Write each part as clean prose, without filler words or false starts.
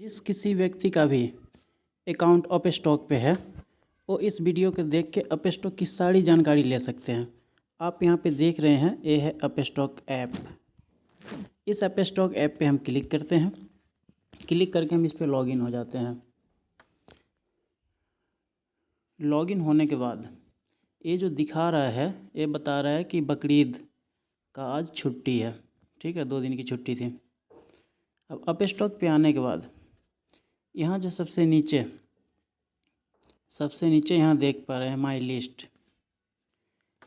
जिस किसी व्यक्ति का भी अकाउंट अप स्टॉक पे है वो इस वीडियो को देख के अप स्टॉक की सारी जानकारी ले सकते हैं। आप यहाँ पे देख रहे हैं, ये है अप स्टॉक ऐप। इस अप स्टॉक ऐप पे हम क्लिक करते हैं। क्लिक करके हम इस पर लॉगिन हो जाते हैं। लॉगिन होने के बाद ये जो दिखा रहा है, ये बता रहा है कि बकरीद का आज छुट्टी है। ठीक है, 2 दिन की छुट्टी थी। अब अप स्टॉक पे आने के बाद यहाँ जो सबसे नीचे यहाँ देख पा रहे हैं माई लिस्ट।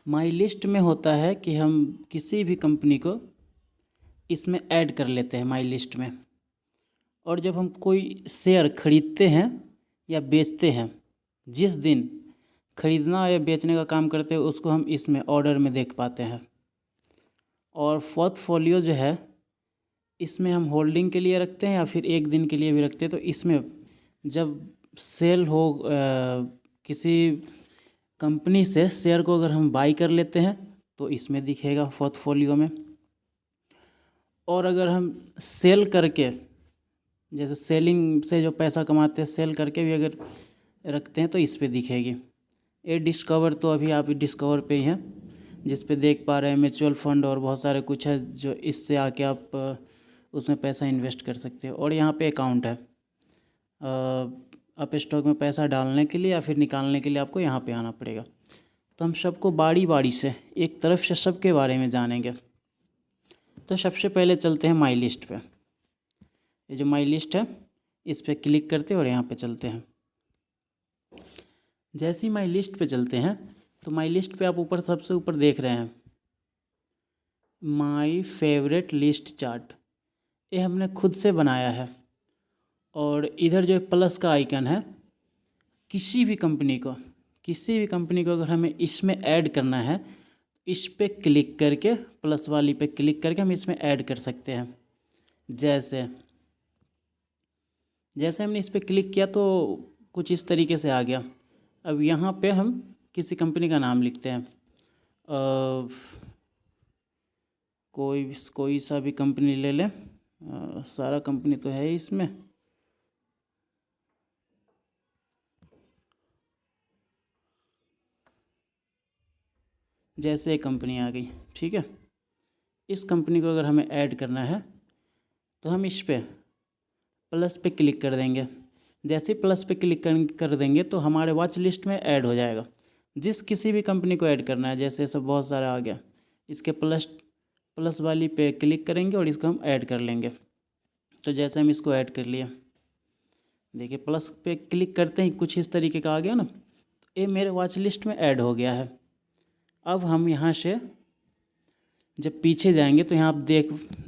माई लिस्ट में होता है कि हम किसी भी कंपनी को इसमें ऐड कर लेते हैं माई लिस्ट में। और जब हम कोई शेयर खरीदते हैं या बेचते हैं, जिस दिन खरीदना या बेचने का काम करते हैं उसको हम इसमें ऑर्डर में देख पाते हैं। और पोर्टफोलियो जो है इसमें हम होल्डिंग के लिए रखते हैं या फिर एक दिन के लिए भी रखते हैं। तो इसमें जब सेल हो किसी कंपनी से शेयर को अगर हम बाई कर लेते हैं तो इसमें दिखेगा पोर्टफोलियो में। और अगर हम सेल करके, जैसे सेलिंग से जो पैसा कमाते हैं, सेल करके भी अगर रखते हैं तो इस पे दिखेगी। ये डिस्कवर, तो अभी आप डिस्कवर पे ही हैं, जिस पे देख पा रहे हैं म्यूचुअल फंड और बहुत सारे कुछ है जो इससे आके आप उसमें पैसा इन्वेस्ट कर सकते हो। और यहाँ पे अकाउंट है। अप स्टॉक में पैसा डालने के लिए या फिर निकालने के लिए आपको यहाँ पे आना पड़ेगा। तो हम सबको बारी बारी से एक तरफ से सबके बारे में जानेंगे। तो सबसे पहले चलते हैं माई लिस्ट पे। ये जो माई लिस्ट है इस पर क्लिक करते हैं और यहाँ पे चलते हैं। जैसे ही माई लिस्ट पे चलते हैं तो माई लिस्ट पे आप ऊपर सबसे ऊपर देख रहे हैं माई फेवरेट लिस्ट चार्ट। ये हमने खुद से बनाया है। और इधर जो प्लस का आइकन है, किसी भी कंपनी को अगर हमें इसमें ऐड करना है, इस पे क्लिक करके, प्लस वाली पे क्लिक करके हम इसमें ऐड कर सकते हैं। जैसे हमने इस पे क्लिक किया तो कुछ इस तरीके से आ गया। अब यहाँ पे हम किसी कंपनी का नाम लिखते हैं। कोई सा भी कंपनी ले लें। सारा कंपनी तो है इसमें। जैसे एक कंपनी आ गई, ठीक है। इस कंपनी को अगर हमें ऐड करना है तो हम इस पे प्लस पे क्लिक कर देंगे। जैसे प्लस पे क्लिक कर देंगे तो हमारे वॉच लिस्ट में ऐड हो जाएगा। जिस किसी भी कंपनी को ऐड करना है, जैसे सब बहुत सारा आ गया, इसके प्लस वाली पे क्लिक करेंगे और इसको हम ऐड कर लेंगे। तो जैसे हम इसको ऐड कर लिया, देखिए प्लस पे क्लिक करते ही कुछ इस तरीके का आ गया ना। ये मेरे वॉच लिस्ट में ऐड हो गया है। अब हम यहाँ से जब पीछे जाएंगे तो यहाँ आप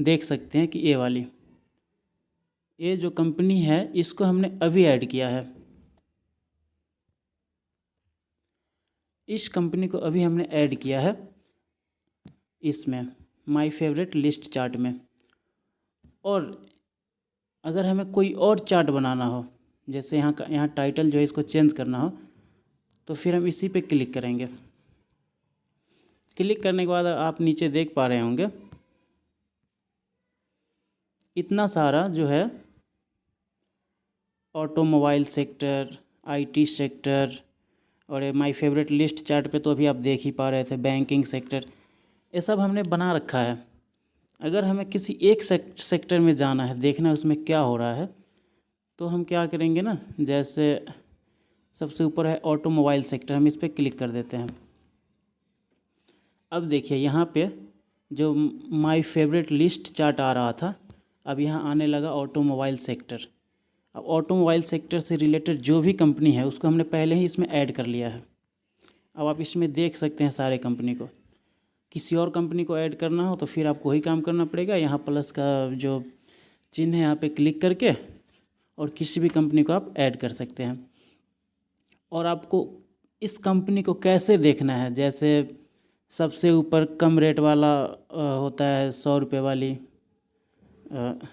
देख सकते हैं कि ये जो कंपनी है इसको हमने अभी ऐड किया है। इस कंपनी को अभी हमने ऐड किया है इसमें माय फेवरेट लिस्ट चार्ट में। और अगर हमें कोई और चार्ट बनाना हो, जैसे यहाँ टाइटल जो है इसको चेंज करना हो, तो फिर हम इसी पे क्लिक करेंगे। क्लिक करने के बाद आप नीचे देख पा रहे होंगे इतना सारा जो है ऑटोमोबाइल सेक्टर, आईटी सेक्टर, और ये माय फेवरेट लिस्ट चार्ट पे तो अभी आप देख ही पा रहे थे बैंकिंग सेक्टर, ये सब हमने बना रखा है। अगर हमें किसी एक सेक्टर में जाना है, देखना है उसमें क्या हो रहा है, तो हम क्या करेंगे ना, जैसे सबसे ऊपर है ऑटोमोबाइल सेक्टर, हम इस पर क्लिक कर देते हैं। अब देखिए यहाँ पे जो माय फेवरेट लिस्ट चार्ट आ रहा था, अब यहाँ आने लगा ऑटोमोबाइल सेक्टर। अब ऑटोमोबाइल सेक्टर से रिलेटेड जो भी कंपनी है उसको हमने पहले ही इसमें ऐड कर लिया है। अब आप इसमें देख सकते हैं सारे कंपनी को। किसी और कंपनी को ऐड करना हो तो फिर आपको वही काम करना पड़ेगा। यहाँ प्लस का जो चिन्ह है यहाँ पे क्लिक करके और किसी भी कंपनी को आप ऐड कर सकते हैं। और आपको इस कंपनी को कैसे देखना है, जैसे सबसे ऊपर कम रेट वाला होता है 100 रुपये वाली।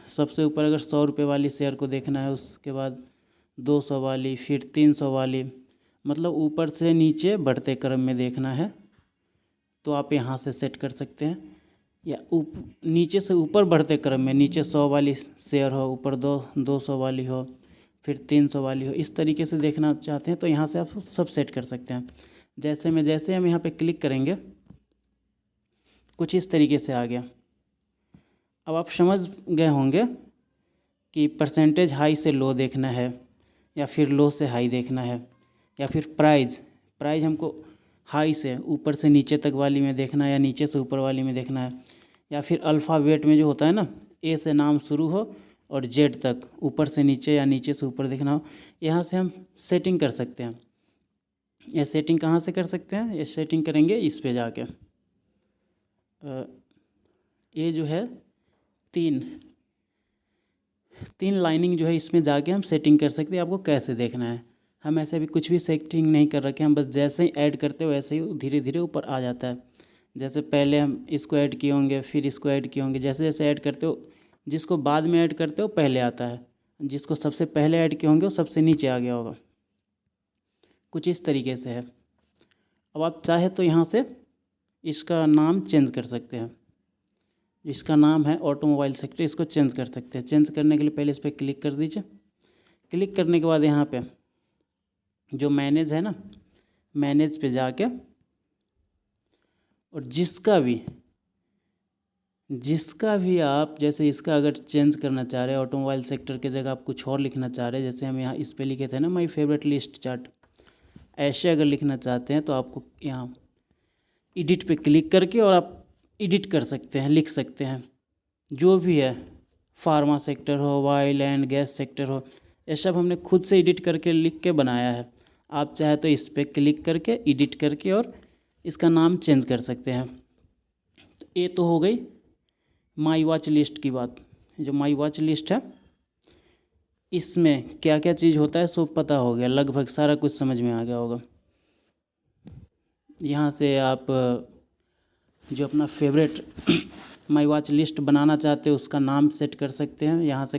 सबसे ऊपर अगर 100 रुपये वाली शेयर को देखना है, उसके बाद 200 वाली, फिर 300 वाली, मतलब ऊपर से नीचे बढ़ते क्रम में देखना है तो आप यहाँ से सेट कर सकते हैं। या नीचे से ऊपर बढ़ते क्रम में नीचे 100 वाली शेयर हो, ऊपर 200 वाली हो, फिर 300 वाली हो, इस तरीके से देखना चाहते हैं तो यहाँ से आप सब सेट कर सकते हैं। जैसे हम यहाँ पे क्लिक करेंगे कुछ इस तरीके से आ गया। अब आप समझ गए होंगे कि परसेंटेज हाई से लो देखना है या फिर लो से हाई देखना है, या फिर प्राइस हमको हाई से ऊपर से नीचे तक वाली में देखना है या नीचे से ऊपर वाली में देखना है, या फिर अल्फ़ाबेट में जो होता है ना, ए से नाम शुरू हो और जेड तक ऊपर से नीचे या नीचे से ऊपर देखना हो। यहाँ से हम सेटिंग कर सकते हैं। ये सेटिंग कहाँ से कर सकते हैं? ये सेटिंग करेंगे इस पे जाके, ये जो है तीन लाइनिंग जो है इसमें जाके हम सेटिंग कर सकते हैं आपको कैसे देखना है। हम ऐसे भी कुछ भी सेटिंग नहीं कर रखे, हम बस जैसे ही ऐड करते हो वैसे ही धीरे धीरे ऊपर आ जाता है। जैसे पहले हम इसको ऐड किए होंगे, फिर इसको ऐड किए होंगे, जैसे जैसे ऐड करते हो, जिसको बाद में ऐड करते हो पहले आता है, जिसको सबसे पहले ऐड किए होंगे वो सबसे नीचे आ गया होगा। कुछ इस तरीके से है। अब आप चाहे तो यहाँ से इसका नाम चेंज कर सकते हैं। इसका नाम है ऑटोमोबाइल सेक्टर, इसको चेंज कर सकते हैं। चेंज करने के लिए पहले इस पर क्लिक कर दीजिए। क्लिक करने के बाद यहाँ पे जो मैनेज है ना, मैनेज पे जाके और जिसका भी आप, जैसे इसका अगर चेंज करना चाह रहे हैं ऑटोमोबाइल सेक्टर के जगह आप कुछ और लिखना चाह रहे हैं, जैसे हम यहाँ इस पे लिखे थे ना माय फेवरेट लिस्ट चार्ट, ऐसे अगर लिखना चाहते हैं तो आपको यहाँ एडिट पे क्लिक करके और आप एडिट कर सकते हैं, लिख सकते हैं जो भी है। फार्मा सेक्टर हो, ऑयल एंड गैस सेक्टर हो, ये सब हमने खुद से एडिट करके लिख के बनाया है। आप चाहे तो इस पर क्लिक करके एडिट करके और इसका नाम चेंज कर सकते हैं। तो ये तो हो गई माई वॉच लिस्ट की बात। जो माई वॉच लिस्ट है इसमें क्या क्या चीज़ होता है सब पता हो गया, लगभग सारा कुछ समझ में आ गया होगा। यहाँ से आप जो अपना फेवरेट माई वॉच लिस्ट बनाना चाहते हो उसका नाम सेट कर सकते हैं। यहाँ से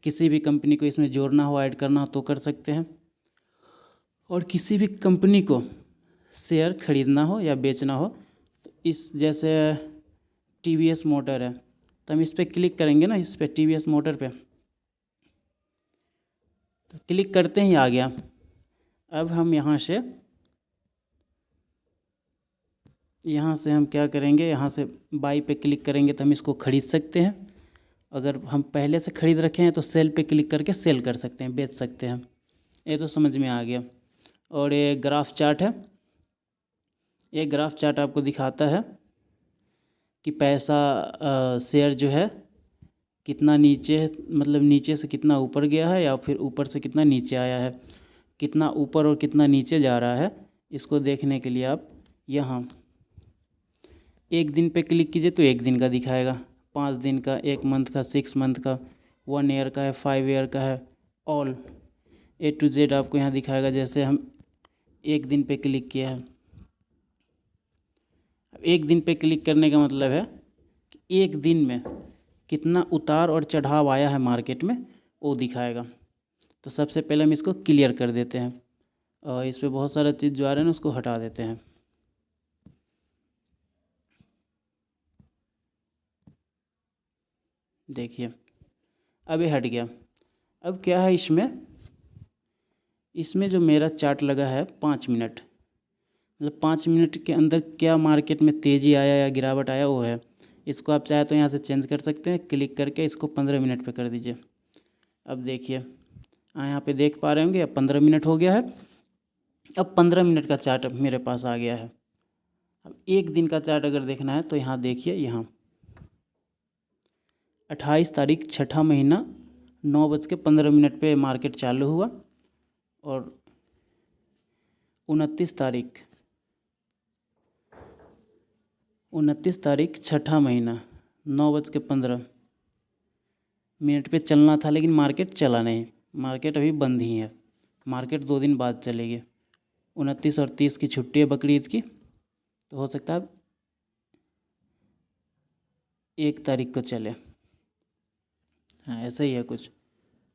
किसी भी कंपनी को इसमें जोड़ना हो, ऐड करना हो तो कर सकते हैं। और किसी भी कंपनी को शेयर खरीदना हो या बेचना हो तो इस जैसे TVS मोटर है तो हम इस पर क्लिक करेंगे ना, इस पर TVS मोटर पे तो क्लिक करते ही आ गया। अब हम यहाँ से हम क्या करेंगे, यहाँ से बाई पे क्लिक करेंगे तो हम इसको ख़रीद सकते हैं। अगर हम पहले से ख़रीद रखे हैं तो सेल पे क्लिक करके सेल कर सकते हैं, बेच सकते हैं। ये तो समझ में आ गया। और ये ग्राफ चार्ट है, ये ग्राफ चार्ट आपको दिखाता है कि पैसा शेयर जो है कितना नीचे, मतलब नीचे से कितना ऊपर गया है या फिर ऊपर से कितना नीचे आया है, कितना ऊपर और कितना नीचे जा रहा है। इसको देखने के लिए आप यहाँ एक दिन पे क्लिक कीजिए तो एक दिन का दिखाएगा, 5 दिन का, 1 मंथ का, 6 मंथ का, 1 ईयर का है, 5 ईयर का है, ऑल A to Z आपको यहाँ दिखाएगा। जैसे हम एक दिन पे क्लिक किया है, अब एक दिन पे क्लिक करने का मतलब है कि एक दिन में कितना उतार और चढ़ाव आया है मार्केट में वो दिखाएगा। तो सबसे पहले हम इसको क्लियर कर देते हैं और इस पर बहुत सारा चीज़ जो आ रहा है ना उसको हटा देते हैं। देखिए अब ये हट गया। अब क्या है इसमें जो मेरा चार्ट लगा है 5 मिनट, मतलब 5 मिनट के अंदर क्या मार्केट में तेज़ी आया या गिरावट आया वो है। इसको आप चाहे तो यहाँ से चेंज कर सकते हैं, क्लिक करके इसको 15 मिनट पे कर दीजिए। अब देखिए यहाँ पे देख पा रहे होंगे अब 15 मिनट हो गया है। अब 15 मिनट का चार्ट मेरे पास आ गया है। अब एक दिन का चार्ट अगर देखना है तो यहाँ देखिए, यहाँ 28 तारीख छठा महीना 9:15 पे मार्केट चालू हुआ और 29 तारीख छठा महीना 9:15 पे चलना था, लेकिन मार्केट चला नहीं। मार्केट अभी बंद ही है, मार्केट 2 दिन बाद चलेगी। 29 और 30 की छुट्टी है बकरीद की, तो हो सकता है 1 तारीख को चले। हाँ ऐसा ही है कुछ,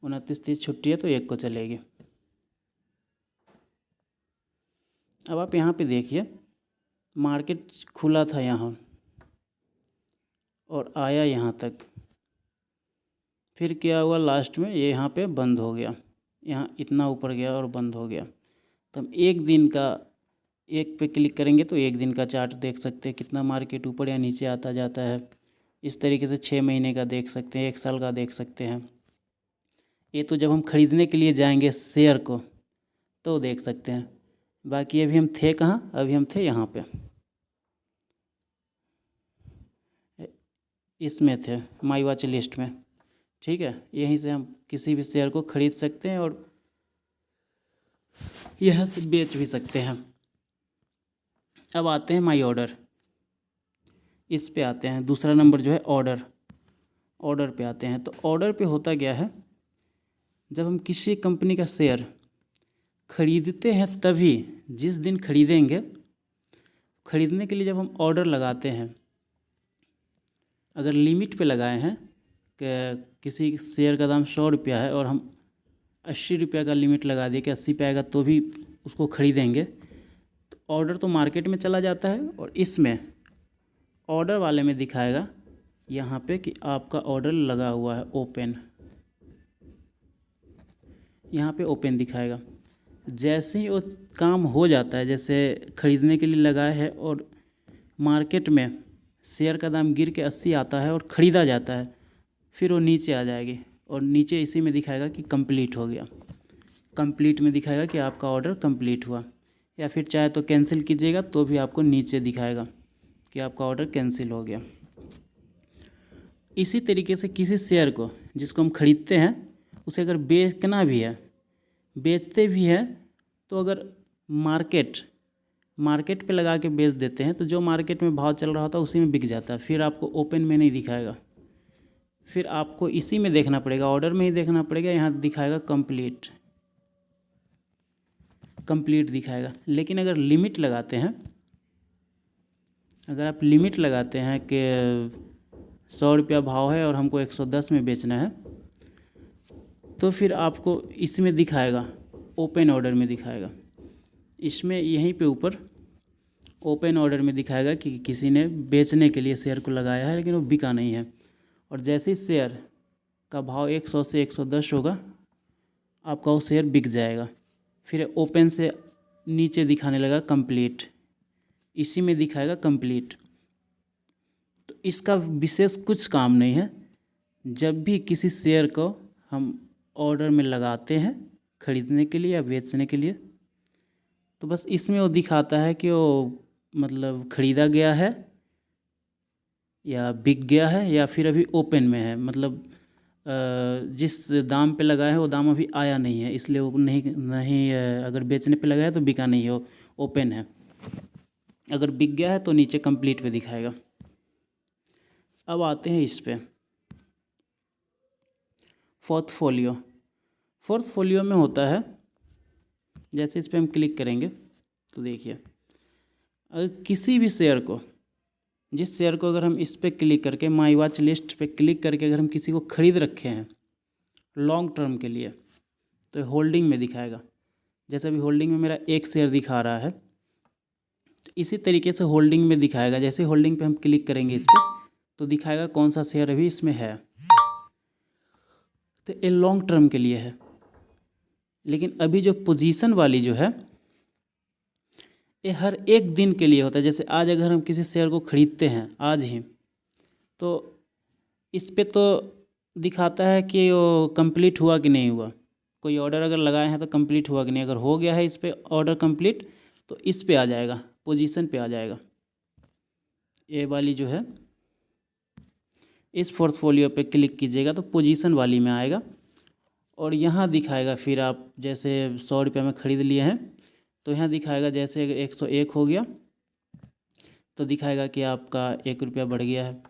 29-30 छुट्टी है तो 1 को चलेगी। अब आप यहाँ पे देखिए मार्केट खुला था यहाँ और आया यहाँ तक, फिर क्या हुआ लास्ट में ये यहाँ पे बंद हो गया, यहाँ इतना ऊपर गया और बंद हो गया। तो हम एक दिन का, एक पे क्लिक करेंगे तो एक दिन का चार्ट देख सकते हैं कितना मार्केट ऊपर या नीचे आता जाता है। इस तरीके से 6 महीने का देख सकते हैं, 1 साल का देख सकते हैं। ये तो जब हम ख़रीदने के लिए जाएंगे शेयर को तो देख सकते हैं। बाकी अभी हम थे कहाँ, अभी हम थे यहाँ पे, इसमें थे माई वॉच लिस्ट में। ठीक है, यहीं से हम किसी भी शेयर को ख़रीद सकते हैं और यहाँ से बेच भी सकते हैं। अब आते हैं माई ऑर्डर, इस पे आते हैं। दूसरा नंबर जो है ऑर्डर, ऑर्डर पे आते हैं। तो ऑर्डर पे होता क्या है, जब हम किसी कंपनी का शेयर ख़रीदते हैं तभी, जिस दिन ख़रीदेंगे, ख़रीदने के लिए जब हम ऑर्डर लगाते हैं, अगर लिमिट पे लगाए हैं कि किसी शेयर का दाम 100 रुपया है और हम 80 रुपया का लिमिट लगा दिए कि 80 पे आएगा तो भी उसको ख़रीदेंगे, तो ऑर्डर तो मार्केट में चला जाता है। और इसमें ऑर्डर वाले में दिखाएगा यहाँ पे कि आपका ऑर्डर लगा हुआ है ओपन, यहाँ पे ओपन दिखाएगा। जैसे ही वो काम हो जाता है, जैसे ख़रीदने के लिए लगाया है और मार्केट में शेयर का दाम गिर के 80 आता है और ख़रीदा जाता है, फिर वो नीचे आ जाएगी और नीचे इसी में दिखाएगा कि कंप्लीट हो गया। कंप्लीट में दिखाएगा कि आपका ऑर्डर कंप्लीट हुआ, या फिर चाहे तो कैंसिल कीजिएगा तो भी आपको नीचे दिखाएगा कि आपका ऑर्डर कैंसिल हो गया। इसी तरीके से किसी शेयर को जिसको हम ख़रीदते हैं उसे अगर बेचना भी है, बेचते भी हैं, तो अगर मार्केट पे लगा के बेच देते हैं तो जो मार्केट में भाव चल रहा होता है उसी में बिक जाता है, फिर आपको ओपन में नहीं दिखाएगा। फिर आपको इसी में देखना पड़ेगा, ऑर्डर में ही देखना पड़ेगा। यहाँ दिखाएगा कंप्लीट, कंप्लीट दिखाएगा। लेकिन अगर लिमिट लगाते हैं, अगर आप लिमिट लगाते हैं कि 100 रुपया भाव है और हमको 110 में बेचना है, तो फिर आपको इसमें दिखाएगा, ओपन ऑर्डर में दिखाएगा। इसमें यहीं पे ऊपर ओपन ऑर्डर में दिखाएगा कि किसी ने बेचने के लिए शेयर को लगाया है लेकिन वो बिका नहीं है। और जैसे ही शेयर का भाव 100 से 110 होगा, आपका वो शेयर बिक जाएगा। फिर ओपन से नीचे दिखाने लगा कंप्लीट, इसी में दिखाएगा कंप्लीट। तो इसका विशेष कुछ काम नहीं है। जब भी किसी शेयर को हम ऑर्डर में लगाते हैं ख़रीदने के लिए या बेचने के लिए, तो बस इसमें वो दिखाता है कि वो मतलब ख़रीदा गया है या बिक गया है या फिर अभी ओपन में है। मतलब जिस दाम पे लगाया है वो दाम अभी आया नहीं है, इसलिए वो नहीं अगर बेचने पे लगाया है तो बिका नहीं है, वो ओपन है। अगर बिक गया है तो नीचे कंप्लीट पे दिखाएगा। अब आते हैं इस पे पोर्टफोलियो। पोर्टफोलियो में होता है, जैसे इस पे हम क्लिक करेंगे तो देखिए, अगर किसी भी शेयर को, जिस शेयर को अगर हम इस पे क्लिक करके माई वॉच लिस्ट पे क्लिक करके अगर हम किसी को ख़रीद रखे हैं लॉन्ग टर्म के लिए, तो होल्डिंग में दिखाएगा। जैसे अभी होल्डिंग में मेरा एक शेयर दिखा रहा है, इसी तरीके से होल्डिंग में दिखाएगा। जैसे होल्डिंग पे हम क्लिक करेंगे इस पर तो दिखाएगा कौन सा शेयर अभी इसमें है, तो ये लॉन्ग टर्म के लिए है। लेकिन अभी जो पोजीशन वाली जो है ये हर एक दिन के लिए होता है। जैसे आज अगर हम किसी शेयर को ख़रीदते हैं आज ही, तो इस पे तो दिखाता है कि वो कंप्लीट हुआ कि नहीं हुआ। कोई ऑर्डर अगर लगाए हैं तो कंप्लीट हुआ कि नहीं, अगर हो गया है इस पे ऑर्डर कंप्लीट तो इस पे आ जाएगा, पोजीशन पे आ जाएगा। ये वाली जो है इस पोर्टफोलियो पे क्लिक कीजिएगा तो पोजीशन वाली में आएगा और यहाँ दिखाएगा। फिर आप जैसे 100 रुपये में ख़रीद लिए हैं तो यहाँ दिखाएगा, जैसे अगर 101 हो गया तो दिखाएगा कि आपका 1 रुपया बढ़ गया है।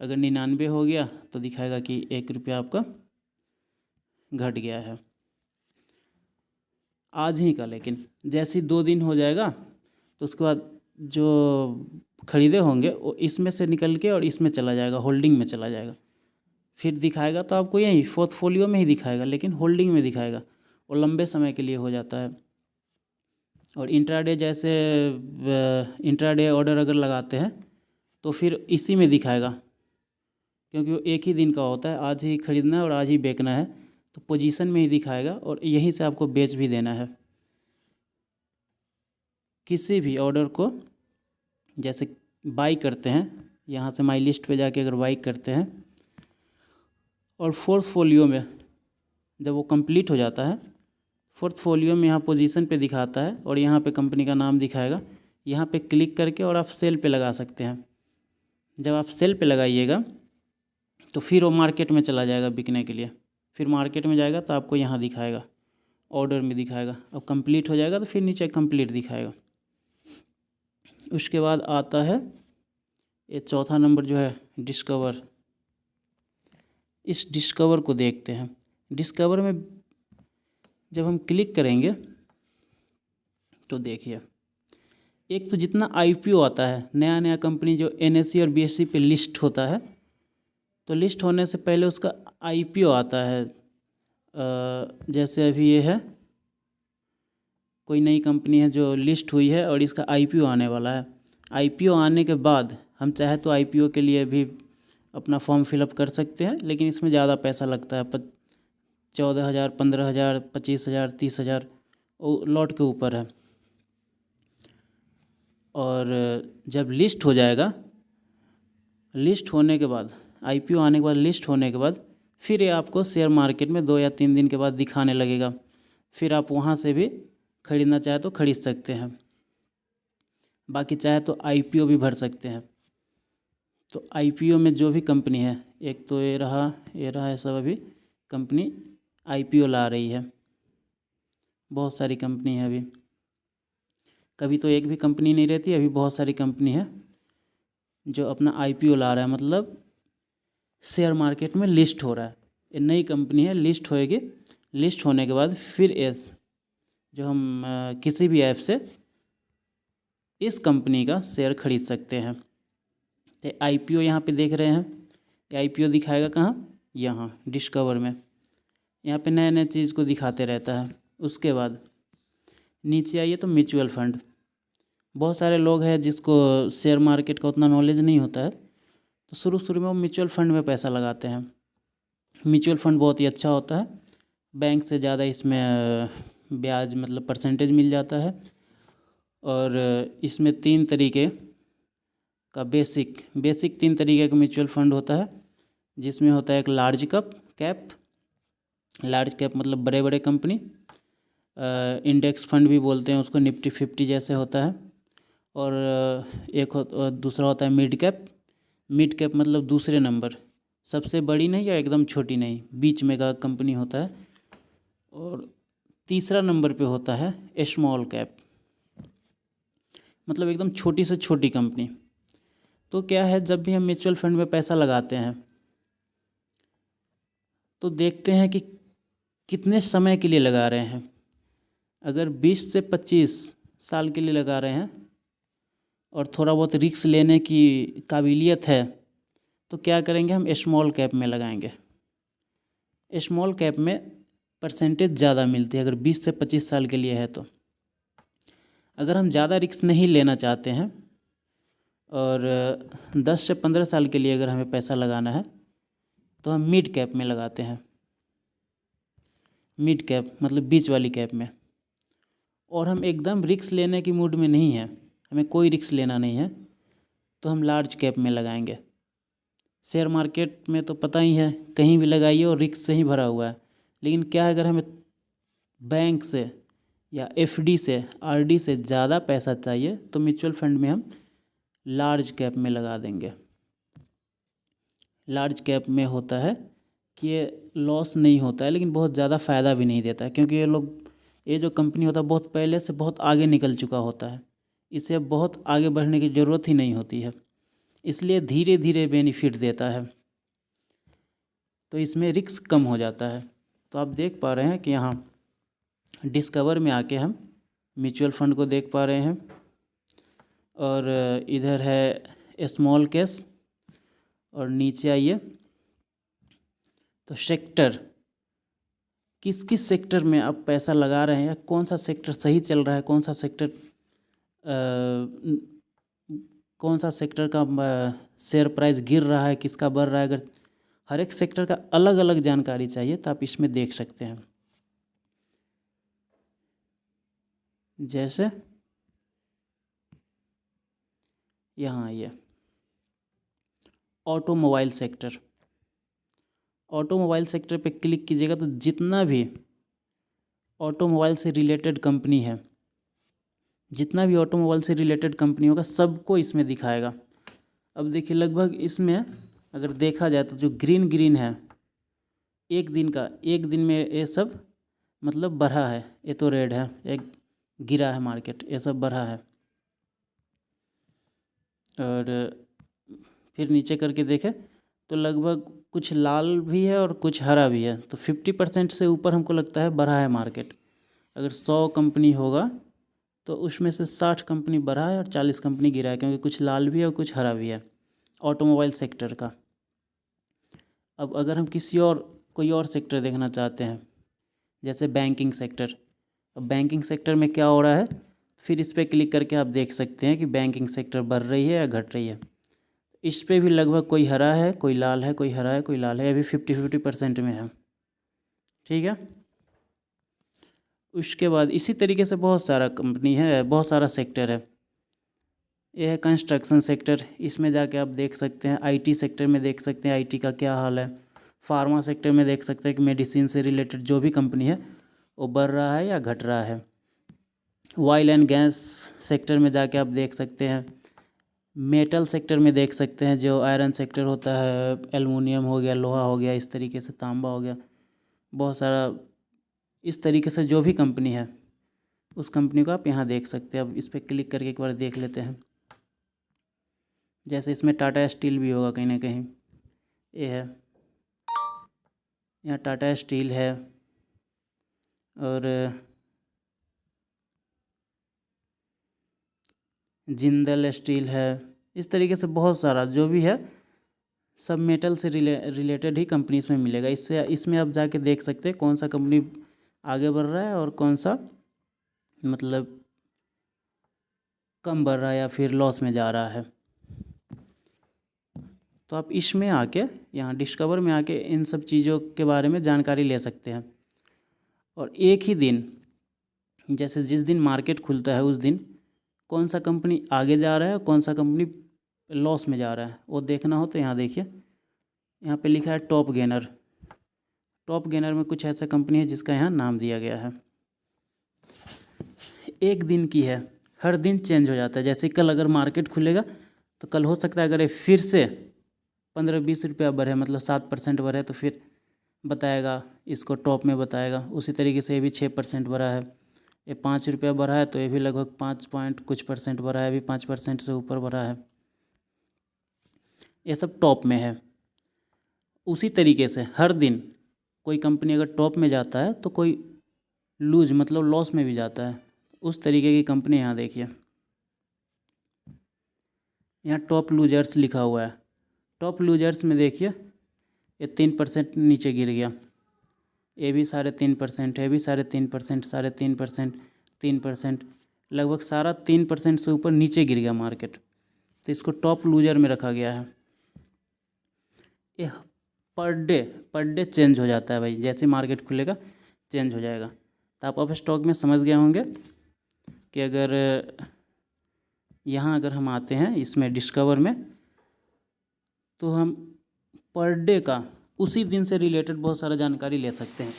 अगर 99 हो गया तो दिखाएगा कि 1 रुपया आपका घट गया है आज ही का। लेकिन जैसे ही 2 दिन हो जाएगा तो उसके बाद जो ख़रीदे होंगे वो इसमें से निकल के और इसमें चला जाएगा, होल्डिंग में चला जाएगा। फिर दिखाएगा तो आपको यही पोर्टफोलियो में ही दिखाएगा, लेकिन होल्डिंग में दिखाएगा। वो लंबे समय के लिए हो जाता है। और इंट्राडे, जैसे इंट्राडे ऑर्डर अगर लगाते हैं तो फिर इसी में दिखाएगा क्योंकि वो एक ही दिन का होता है, आज ही खरीदना है और आज ही बेचना है, तो पोजीशन में ही दिखाएगा और यहीं से आपको बेच भी देना है। किसी भी ऑर्डर को जैसे बाई करते हैं, यहाँ से माई लिस्ट पे जाके अगर बाई करते हैं और पोर्टफोलियो में जब वो कंप्लीट हो जाता है, पोर्टफोलियो में यहाँ पोजीशन पे दिखाता है और यहाँ पे कंपनी का नाम दिखाएगा। यहाँ पे क्लिक करके और आप सेल पे लगा सकते हैं। जब आप सेल पे लगाइएगा तो फिर वो मार्केट में चला जाएगा बिकने के लिए, फिर मार्केट में जाएगा तो आपको यहाँ दिखाएगा, ऑर्डर में दिखाएगा। अब कंप्लीट हो जाएगा तो फिर नीचे कंप्लीट दिखाएगा। उसके बाद आता है ये चौथा नंबर जो है डिस्कवर। इस डिस्कवर को देखते हैं। डिस्कवर में जब हम क्लिक करेंगे तो देखिए, एक तो जितना आईपीओ आता है, नया नया कंपनी जो एनएसई और बीएसई पे लिस्ट होता है, तो लिस्ट होने से पहले उसका आईपीओ आता है। जैसे अभी ये है, कोई नई कंपनी है जो लिस्ट हुई है और इसका आईपीओ आने वाला है। आईपीओ आने के बाद हम चाहे तो आईपीओ के लिए भी अपना फॉर्म फिलअप कर सकते हैं, लेकिन इसमें ज़्यादा पैसा लगता है। 14,000, 15,000, 25,000, 30,000 लॉट के ऊपर है। और जब लिस्ट हो जाएगा, लिस्ट होने के बाद, आईपीओ आने के बाद, लिस्ट होने के बाद फिर ये आपको शेयर मार्केट में 2 या 3 दिन के बाद दिखाने लगेगा। फिर आप वहाँ से भी खरीदना चाहे तो खरीद सकते हैं, बाकी चाहे तो आईपीओ भी भर सकते हैं। तो आईपीओ में जो भी कंपनी है, एक तो ये रहा है सब, अभी कंपनी आईपीओ ला रही है। बहुत सारी कंपनी है अभी, कभी तो एक भी कंपनी नहीं रहती, अभी बहुत सारी कंपनी है जो अपना आईपीओ ला रहा है, मतलब शेयर मार्केट में लिस्ट हो रहा है। ये नई कंपनी है, लिस्ट होएगी। लिस्ट होने के बाद फिर एस जो हम किसी भी ऐप से इस कंपनी का शेयर खरीद सकते हैं। तो आईपीओ यहाँ पे देख रहे हैं, आईपीओ दिखाएगा कहाँ, यहाँ डिस्कवर में। यहाँ पे नए नए चीज़ को दिखाते रहता है। उसके बाद नीचे आइए तो म्यूचुअल फंड। बहुत सारे लोग हैं जिसको शेयर मार्केट का उतना नॉलेज नहीं होता है, तो शुरू शुरू में वो म्यूचुअल फंड में पैसा लगाते हैं। म्यूचुअल फंड बहुत ही अच्छा होता है, बैंक से ज़्यादा इसमें ब्याज मतलब परसेंटेज मिल जाता है। और इसमें 3 तरीके का बेसिक 3 तरीके का म्यूचुअल फंड होता है, जिसमें होता है एक लार्ज कैप। लार्ज कैप मतलब बड़े बड़े कंपनी, इंडेक्स फंड भी बोलते हैं उसको, निफ्टी 50 जैसे होता है। और दूसरा होता है मिड कैप। मिड कैप मतलब दूसरे नंबर, सबसे बड़ी नहीं या एकदम छोटी नहीं, बीच में का कंपनी होता है। और तीसरा नंबर पे होता है स्मॉल कैप, मतलब एकदम छोटी से छोटी कंपनी। तो क्या है, जब भी हम म्यूचुअल फंड में पैसा लगाते हैं तो देखते हैं कि कितने समय के लिए लगा रहे हैं। अगर 20 से 25 साल के लिए लगा रहे हैं और थोड़ा बहुत रिस्क लेने की काबिलियत है, तो क्या करेंगे, हम स्मॉल कैप में लगाएंगे। स्मॉल कैप में परसेंटेज ज़्यादा मिलती है अगर 20 से 25 साल के लिए है तो। अगर हम ज़्यादा रिस्क नहीं लेना चाहते हैं और 10 से 15 साल के लिए अगर हमें पैसा लगाना है, तो हम मिड कैप में लगाते हैं। मिड कैप मतलब बीच वाली कैप में। और हम एकदम रिस्क लेने की मूड में नहीं है, हमें कोई रिस्क लेना नहीं है, तो हम लार्ज कैप में लगाएंगे। शेयर मार्केट में तो पता ही है, कहीं भी लगाइए और रिस्क से ही भरा हुआ है। लेकिन क्या है, अगर हमें बैंक से या एफडी से, आरडी से ज़्यादा पैसा चाहिए, तो म्यूचुअल फंड में हम लार्ज कैप में लगा देंगे। लार्ज कैप में होता है कि ये लॉस नहीं होता है, लेकिन बहुत ज़्यादा फ़ायदा भी नहीं देता है, क्योंकि ये जो कंपनी होता है बहुत पहले से बहुत आगे निकल चुका होता है। इसे बहुत आगे बढ़ने की ज़रूरत ही नहीं होती है, इसलिए धीरे धीरे बेनिफिट देता है, तो इसमें रिस्क कम हो जाता है। तो आप देख पा रहे हैं कि यहाँ डिस्कवर में आके हम म्यूचुअल फंड को देख पा रहे हैं। और इधर है स्मॉल कैश। और नीचे आइए तो सेक्टर, किस किस सेक्टर में आप पैसा लगा रहे हैं, या कौन सा सेक्टर सही चल रहा है, कौन सा सेक्टर का शेयर प्राइस गिर रहा है, किसका बढ़ रहा है। अगर हर एक सेक्टर का अलग अलग जानकारी चाहिए तो आप इसमें देख सकते हैं। जैसे यहाँ ये ऑटोमोबाइल सेक्टर, ऑटोमोबाइल सेक्टर पे क्लिक कीजिएगा तो जितना भी ऑटोमोबाइल से रिलेटेड कंपनी है, जितना भी ऑटोमोबाइल से रिलेटेड कंपनी होगा सबको इसमें दिखाएगा। अब देखिए लगभग इसमें अगर देखा जाए तो जो ग्रीन ग्रीन है एक दिन का, एक दिन में ये सब मतलब बढ़ा है, ये तो रेड है, एक गिरा है मार्केट, ये सब बढ़ा है। और फिर नीचे करके देखें तो लगभग कुछ लाल भी है और कुछ हरा भी है, तो 50% से ऊपर हमको लगता है बढ़ा है मार्केट। अगर 100 कंपनी होगा तो उसमें से 60 कंपनी बढ़ा है और 40 कंपनी गिरा है, क्योंकि कुछ लाल भी है और कुछ हरा भी है ऑटोमोबाइल सेक्टर का। अब अगर हम किसी और कोई और सेक्टर देखना चाहते हैं, जैसे बैंकिंग सेक्टर, अब बैंकिंग सेक्टर में क्या हो रहा है, फिर इस पर क्लिक करके आप देख सकते हैं कि बैंकिंग सेक्टर बढ़ रही है या घट रही है। इस पे भी लगभग कोई हरा है, कोई लाल है, कोई हरा है, कोई लाल है, अभी 50-50% में है। ठीक है। उसके बाद इसी तरीके से बहुत सारा कंपनी है, बहुत सारा सेक्टर है। यह है कंस्ट्रक्शन सेक्टर, इसमें जाके आप देख सकते हैं। आईटी सेक्टर में देख सकते हैं आईटी का क्या हाल है। फार्मा सेक्टर में देख सकते हैं कि मेडिसिन से रिलेटेड जो भी कंपनी है वो बढ़ रहा है या घट रहा है। ऑयल एंड गैस सेक्टर में जाके आप देख सकते हैं। मेटल सेक्टर में देख सकते हैं, जो आयरन सेक्टर होता है, एलुमिनियम हो गया, लोहा हो गया, इस तरीके से तांबा हो गया, बहुत सारा इस तरीके से जो भी कंपनी है उस कंपनी को आप यहाँ देख सकते हैं। अब इस पर क्लिक करके एक बार देख लेते हैं। जैसे इसमें टाटा स्टील भी होगा कहीं ना कहीं, ये है, यहाँ टाटा स्टील है और जिंदल स्टील है। इस तरीके से बहुत सारा जो भी है सब मेटल से रिलेटेड ही कंपनी इसमें मिलेगा। इससे इसमें आप जाके देख सकते हैं कौन सा कंपनी आगे बढ़ रहा है और कौन सा मतलब कम बढ़ रहा है या फिर लॉस में जा रहा है। तो आप इसमें आके यहाँ डिस्कवर में आके इन सब चीज़ों के बारे में जानकारी ले सकते हैं। और एक ही दिन, जैसे जिस दिन मार्केट खुलता है उस दिन कौन सा कंपनी आगे जा रहा है और कौन सा कंपनी लॉस में जा रहा है वो देखना हो तो यहाँ देखिए, यहाँ पे लिखा है टॉप गेनर। टॉप गेनर में कुछ ऐसा कंपनी है जिसका यहाँ नाम दिया गया है। एक दिन की है, हर दिन चेंज हो जाता है। जैसे कल अगर मार्केट खुलेगा तो कल हो सकता है अगर ये फिर से 15-20 रुपया बढ़े, मतलब 7% बढ़े, तो फिर बताएगा, इसको टॉप में बताएगा। उसी तरीके से ये भी 6% बढ़ा है, ये 5 रुपया बढ़ा है तो ये भी लगभग 5 पॉइंट कुछ परसेंट बढ़ा है, अभी 5% से ऊपर बढ़ा है। ये सब टॉप में है। उसी तरीके से हर दिन कोई कंपनी अगर टॉप में जाता है तो कोई लूज मतलब लॉस में भी जाता है। उस तरीके की कंपनी यहाँ देखिए, यहाँ टॉप लूजर्स लिखा हुआ है। टॉप लूजर्स में देखिए ये 3% नीचे गिर गया, ये भी 3.5% है, ये भी 3.5%, 3.5%, 3%, लगभग सारा 3% से ऊपर नीचे गिर गया मार्केट, तो इसको टॉप लूजर में रखा गया है। ये पर डे चेंज हो जाता है भाई, जैसे मार्केट खुलेगा चेंज हो जाएगा। तो आप अब स्टॉक में समझ गए होंगे कि अगर यहाँ अगर हम आते हैं इसमें डिस्कवर में तो हम पर डे का उसी दिन से रिलेटेड बहुत सारा जानकारी ले सकते हैं,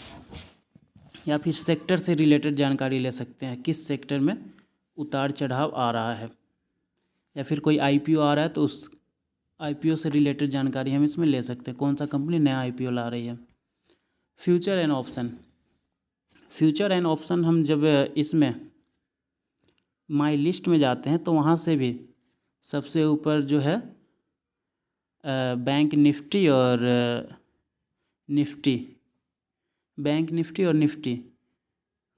या फिर सेक्टर से रिलेटेड जानकारी ले सकते हैं, किस सेक्टर में उतार चढ़ाव आ रहा है, या फिर कोई आईपीओ आ रहा है तो उस आईपीओ से रिलेटेड जानकारी हम इसमें ले सकते हैं, कौन सा कंपनी नया आईपीओ ला रही है। Future and option, future and option हम जब इसमें माई लिस्ट में जाते हैं तो वहाँ से भी सबसे ऊपर जो है बैंक निफ्टी और निफ्टी, बैंक निफ्टी और निफ्टी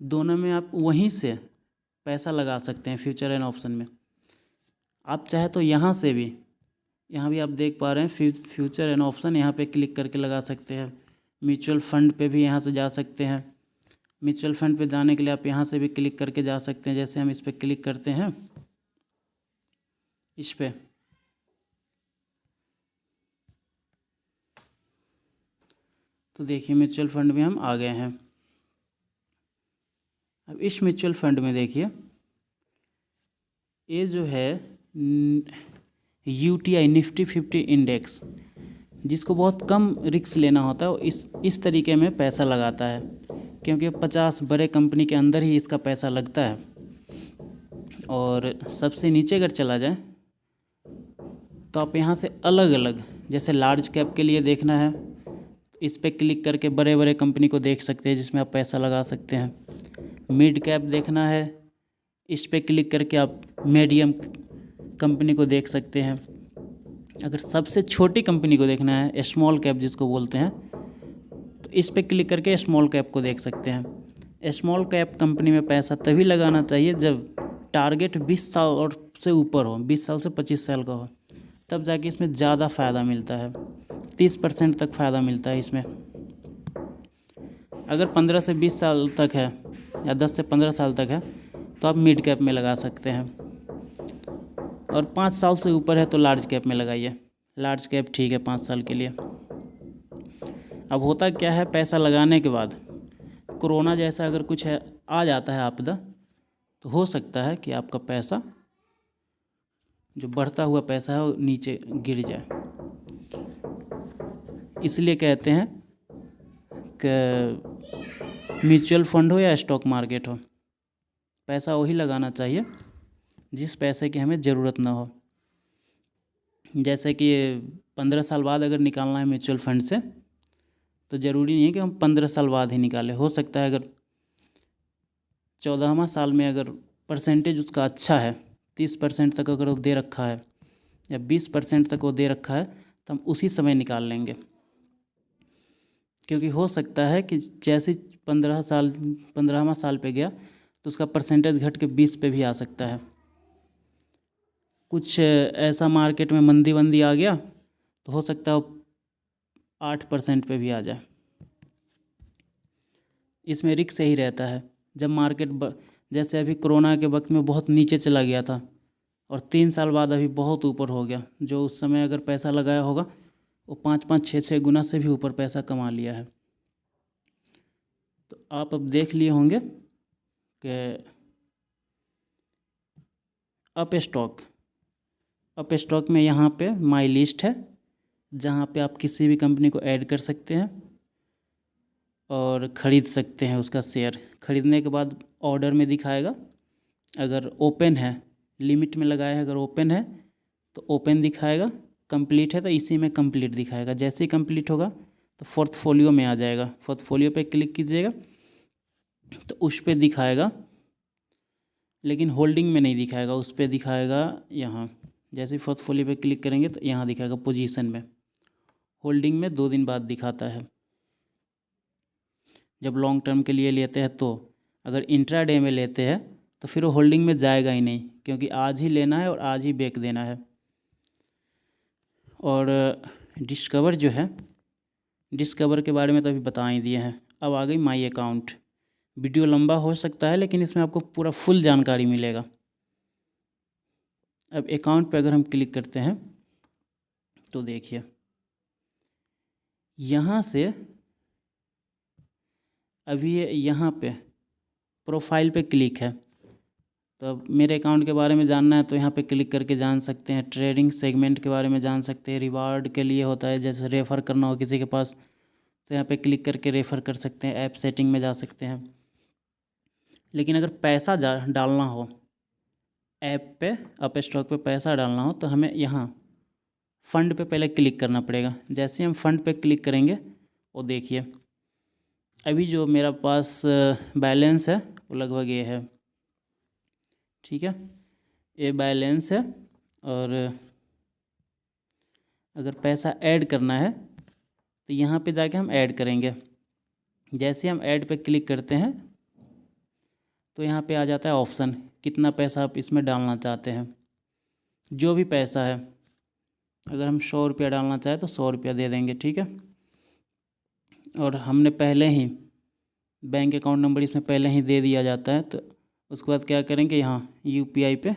दोनों में आप वहीं से पैसा लगा सकते हैं फ्यूचर एंड ऑप्शन में। आप चाहे तो यहाँ से भी, यहाँ भी आप देख पा रहे हैं फ्यूचर एंड ऑप्शन, यहाँ पे क्लिक करके लगा सकते हैं। म्यूचुअल फंड पे भी यहाँ से जा सकते हैं। म्यूचुअल फंड पे जाने के लिए आप यहाँ से भी क्लिक करके जा सकते हैं। जैसे हम इस पर क्लिक करते हैं, इस पर तो देखिए म्यूचुअल फंड में हम आ गए हैं। अब इस म्यूचुअल फंड में देखिए ये जो है UTI निफ्टी 50 इंडेक्स, जिसको बहुत कम रिस्क लेना होता है, वो इस तरीके में पैसा लगाता है, क्योंकि 50 बड़े कंपनी के अंदर ही इसका पैसा लगता है। और सबसे नीचे अगर चला जाए तो आप यहाँ से अलग अलग, जैसे लार्ज कैप के लिए देखना है इस पर क्लिक करके बड़े बड़े कंपनी को देख सकते हैं जिसमें आप पैसा लगा सकते हैं। मिड कैप देखना है, इस पर क्लिक करके आप मीडियम कंपनी को देख सकते हैं। अगर सबसे छोटी कंपनी को देखना है, स्मॉल कैप जिसको बोलते हैं, तो इस पर क्लिक करके स्मॉल कैप को देख सकते हैं। स्मॉल कैप कंपनी में पैसा तभी लगाना चाहिए जब टारगेट 20 साल और से ऊपर हो, 20 साल से 25 साल का हो, तब जाके इसमें ज़्यादा फ़ायदा मिलता है। 30% तक फ़ायदा मिलता है इसमें। अगर 15 से 20 साल तक है या 10 से 15 साल तक है तो आप मिड कैप में लगा सकते हैं, और 5 साल से ऊपर है तो लार्ज कैप में लगाइए। लार्ज कैप ठीक है 5 साल के लिए। अब होता क्या है, पैसा लगाने के बाद कोरोना जैसा अगर कुछ है आ जाता है आपदा, तो हो सकता है कि आपका पैसा जो बढ़ता हुआ पैसा है वो नीचे गिर जाए। इसलिए कहते हैं कि म्यूचुअल फंड हो या स्टॉक मार्केट हो, पैसा वही लगाना चाहिए जिस पैसे की हमें ज़रूरत ना हो। जैसे कि 15 साल बाद अगर निकालना है म्यूचुअल फंड से, तो ज़रूरी नहीं है कि हम 15 साल बाद ही निकालें। हो सकता है अगर 14वां साल में अगर परसेंटेज उसका अच्छा है, 30% तक अगर वो दे रखा है या 20% तक वो दे रखा है, तो हम उसी समय निकाल लेंगे। क्योंकि हो सकता है कि जैसे 15वां साल पे गया तो उसका परसेंटेज घट के 20 पे भी आ सकता है। कुछ ऐसा मार्केट में मंदी वंदी आ गया तो हो सकता है 8% पे भी आ जाए। इसमें रिस्क सही रहता है। जब मार्केट जैसे अभी कोरोना के वक्त में बहुत नीचे चला गया था और 3 साल बाद अभी बहुत ऊपर हो गया, जो उस समय अगर पैसा लगाया होगा वो 5-5, 6-6 गुना से भी ऊपर पैसा कमा लिया है। तो आप अब देख लिए होंगे कि अप स्टॉक में यहाँ पे माई लिस्ट है, जहाँ पे आप किसी भी कंपनी को ऐड कर सकते हैं और ख़रीद सकते हैं उसका शेयर। ख़रीदने के बाद ऑर्डर में दिखाएगा, अगर ओपन है, लिमिट में लगाया है, अगर ओपन है तो ओपन दिखाएगा, कंप्लीट है तो इसी में कंप्लीट दिखाएगा। जैसे ही कंप्लीट होगा तो पोर्टफोलियो में आ जाएगा। पोर्टफोलियो पे क्लिक कीजिएगा तो उस पर दिखाएगा, लेकिन होल्डिंग में नहीं दिखाएगा, उस पर दिखाएगा यहाँ। जैसे ही पोर्टफोलियो पे क्लिक करेंगे तो यहाँ दिखाएगा पोजीशन में। होल्डिंग में 2 दिन बाद दिखाता है। जब लॉन्ग टर्म के लिए लेते हैं तो, अगर इंट्राडे में लेते हैं तो फिर वो होल्डिंग में जाएगा ही नहीं, क्योंकि आज ही लेना है और आज ही बेच देना है। और डिस्कवर जो है, डिस्कवर के बारे में तो अभी बता ही दिए हैं। अब आ गई माई अकाउंट। वीडियो लंबा हो सकता है लेकिन इसमें आपको पूरा फुल जानकारी मिलेगा। अब अकाउंट पे अगर हम क्लिक करते हैं तो देखिए यहाँ से अभी यहाँ पे प्रोफाइल पे क्लिक है, तो अब मेरे अकाउंट के बारे में जानना है तो यहाँ पे क्लिक करके जान सकते हैं। ट्रेडिंग सेगमेंट के बारे में जान सकते हैं। रिवार्ड के लिए होता है, जैसे रेफ़र करना हो किसी के पास तो यहाँ पे क्लिक करके रेफ़र कर सकते हैं। ऐप सेटिंग में जा सकते हैं। लेकिन अगर पैसा डालना हो ऐप पे, अप स्टॉक पे पैसा डालना हो तो हमें यहाँ फ़ंड पे पहले क्लिक करना पड़ेगा। जैसे हम फ़ंड पे क्लिक करेंगे वो देखिए अभी जो मेरा पास बैलेंस है वो लगभग ये है, ठीक है, ये बैलेंस है। और अगर पैसा ऐड करना है तो यहाँ पे जाके हम ऐड करेंगे। जैसे हम ऐड पे क्लिक करते हैं तो यहाँ पे आ जाता है ऑप्शन, कितना पैसा आप इसमें डालना चाहते हैं। जो भी पैसा है, अगर हम 100 रुपया डालना चाहें तो 100 रुपया दे देंगे, ठीक है। और हमने पहले ही बैंक अकाउंट नंबर इसमें पहले ही दे दिया जाता है, तो उसके बाद क्या करेंगे, यहाँ UPI पे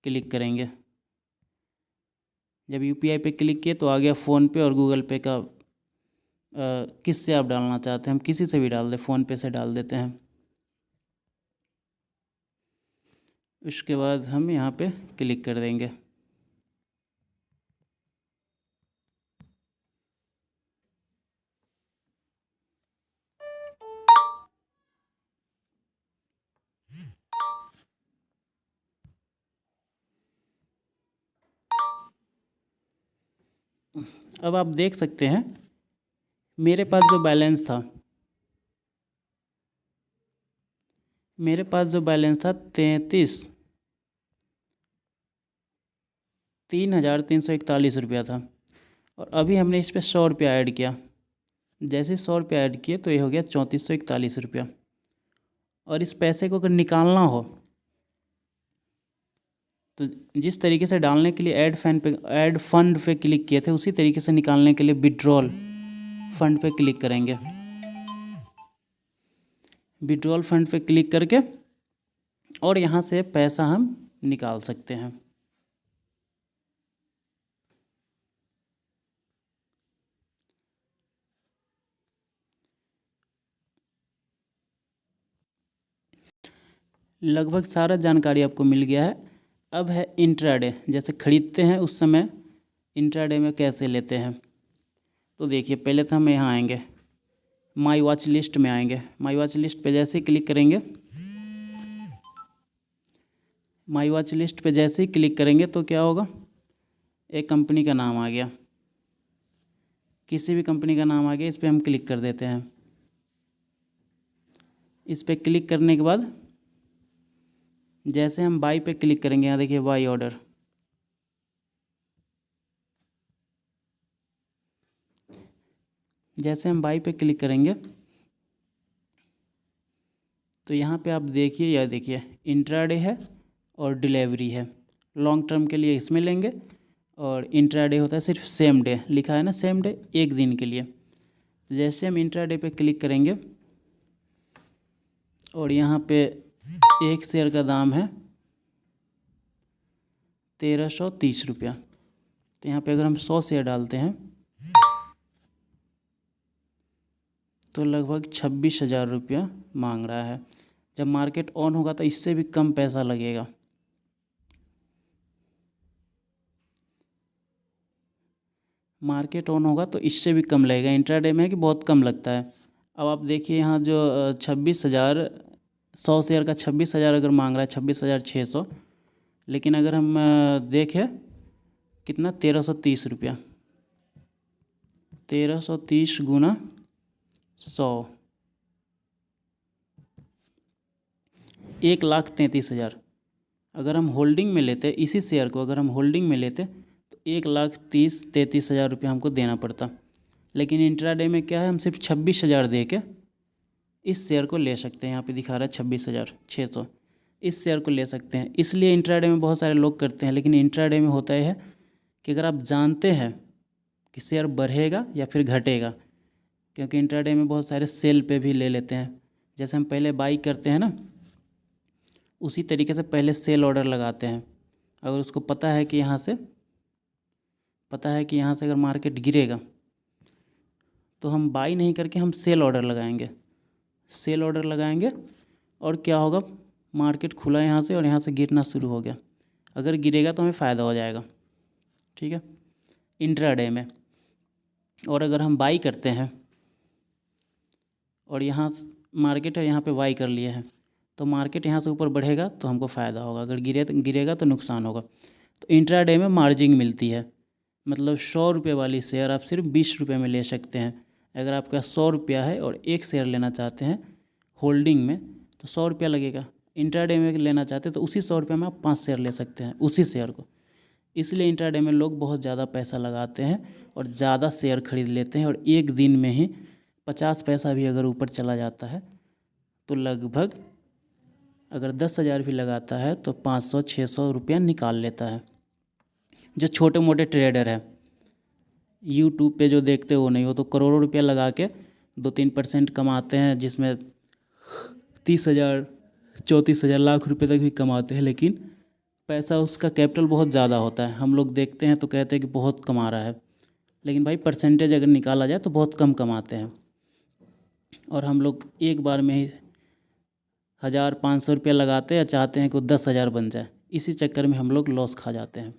क्लिक करेंगे। जब UPI पे क्लिक किए तो आ गया फ़ोन पे और गूगल पे का किससे आप डालना चाहते हैं, हम किसी से भी डाल दें, फ़ोनपे से डाल देते हैं। उसके बाद हम यहाँ पे क्लिक कर देंगे। अब आप देख सकते हैं मेरे पास जो बैलेंस था, मेरे पास जो बैलेंस था 3,341 रुपया था, और अभी हमने इस पर 100 रुपया ऐड किया। जैसे 100 रुपया ऐड किए तो ये हो गया 3441 रुपया। और इस पैसे को अगर निकालना हो तो जिस तरीके से डालने के लिए ऐड फंड पे क्लिक किए थे, उसी तरीके से निकालने के लिए विड्रॉल फंड पे क्लिक करेंगे। विड्रॉल फंड पे क्लिक करके और यहाँ से पैसा हम निकाल सकते हैं। लगभग सारा जानकारी आपको मिल गया है। अब है इंट्राडे, जैसे खरीदते हैं उस समय इंट्राडे में कैसे लेते हैं। तो देखिए, पहले तो हम यहाँ आएंगे, माई वॉच लिस्ट में आएंगे। माई वॉच लिस्ट पे जैसे ही क्लिक करेंगे, माई वॉच लिस्ट पे जैसे ही क्लिक करेंगे तो क्या होगा, एक कंपनी का नाम आ गया, किसी भी कंपनी का नाम आ गया, इस पर हम क्लिक कर देते हैं। इस पर क्लिक करने के बाद जैसे हम बाई पे क्लिक करेंगे, यहाँ देखिए बाई ऑर्डर, जैसे हम बाई पे क्लिक करेंगे तो यहाँ पे आप देखिए, यह देखिए इंट्राडे है और डिलीवरी है। लॉन्ग टर्म के लिए इसमें लेंगे, और इंट्राडे होता है सिर्फ सेम डे, लिखा है ना सेम डे, एक दिन के लिए। तो जैसे हम इंट्राडे पे क्लिक करेंगे और यहाँ पे एक शेयर का दाम है 1330 रुपया। तो यहाँ पे अगर हम 100 शेयर डालते हैं तो लगभग 26,000 रुपया मांग रहा है। जब मार्केट ऑन होगा तो इससे भी कम पैसा लगेगा। मार्केट ऑन होगा तो इससे भी कम लगेगा। इंट्राडे में है कि बहुत कम लगता है। अब आप देखिए यहाँ जो 26,000, 100 शेयर का 26,000 अगर मांग रहा है, 26,600, लेकिन अगर हम देखें कितना, 1330 रुपया, 1330 गुना 100, 1,33,000। अगर हम होल्डिंग में लेते इसी शेयर को, अगर हम होल्डिंग में लेते तो 1,33,000 रुपया हमको देना पड़ता। लेकिन इंट्राडे में क्या है, हम सिर्फ 26,000 दे के इस शेयर को ले सकते हैं। यहाँ पे दिखा रहा है 26,600, इस शेयर को ले सकते हैं। इसलिए इंट्राडे में बहुत सारे लोग करते हैं। लेकिन इंट्राडे में होता है कि अगर आप जानते हैं कि शेयर बढ़ेगा या फिर घटेगा, क्योंकि इंट्राडे में बहुत सारे सेल पे भी ले लेते हैं। जैसे हम पहले बाई करते हैं ना, उसी तरीके से पहले सेल ऑर्डर लगाते हैं। अगर उसको पता है कि यहाँ से अगर मार्केट गिरेगा तो हम बाई नहीं करके हम सेल ऑर्डर लगाएंगे। सेल ऑर्डर लगाएंगे और क्या होगा, मार्केट खुला यहाँ से और यहाँ से गिरना शुरू हो गया, अगर गिरेगा तो हमें फ़ायदा हो जाएगा। ठीक है, इंट्राडे में। और अगर हम बाई करते हैं और यहाँ मार्केट है, यहाँ पे बाई कर लिए हैं, तो मार्केट यहाँ से ऊपर बढ़ेगा तो हमको फ़ायदा होगा, अगर गिरेगा तो नुकसान होगा। तो इंट्राडे में मार्जिन मिलती है, मतलब 100 रुपये वाली शेयर आप सिर्फ 20 रुपये में ले सकते हैं। अगर आपका 100 रुपया है और एक शेयर लेना चाहते हैं होल्डिंग में तो 100 रुपया लगेगा। इंट्राडे में लेना चाहते हैं तो उसी 100 रुपये में आप 5 शेयर ले सकते हैं, उसी शेयर को। इसलिए इंट्राडे में लोग बहुत ज़्यादा पैसा लगाते हैं और ज़्यादा शेयर खरीद लेते हैं, और एक दिन में ही 50 पैसा भी अगर ऊपर चला जाता है तो लगभग, अगर 10,000 भी लगाता है तो 500-600 रुपया निकाल लेता है। जो छोटे मोटे ट्रेडर है यूट्यूब पे जो देखते हो नहीं, वो तो करोड़ों रुपया लगा के 2-3% कमाते हैं, जिसमें 30,000, 34,000, लाख रुपए तक भी कमाते हैं। लेकिन पैसा, उसका कैपिटल बहुत ज़्यादा होता है। हम लोग देखते हैं तो कहते हैं कि बहुत कमा रहा है, लेकिन भाई परसेंटेज अगर निकाला जाए तो बहुत कम कमाते हैं, और हम लोग एक बार में ही 1,000-500 रुपया लगाते हैं, चाहते हैं कि 10,000 बन जाए। इसी चक्कर में हम लोग लॉस खा जाते हैं।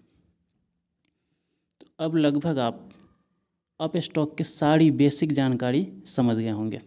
तो अब लगभग आप स्टॉक की सारी बेसिक जानकारी समझ गए होंगे।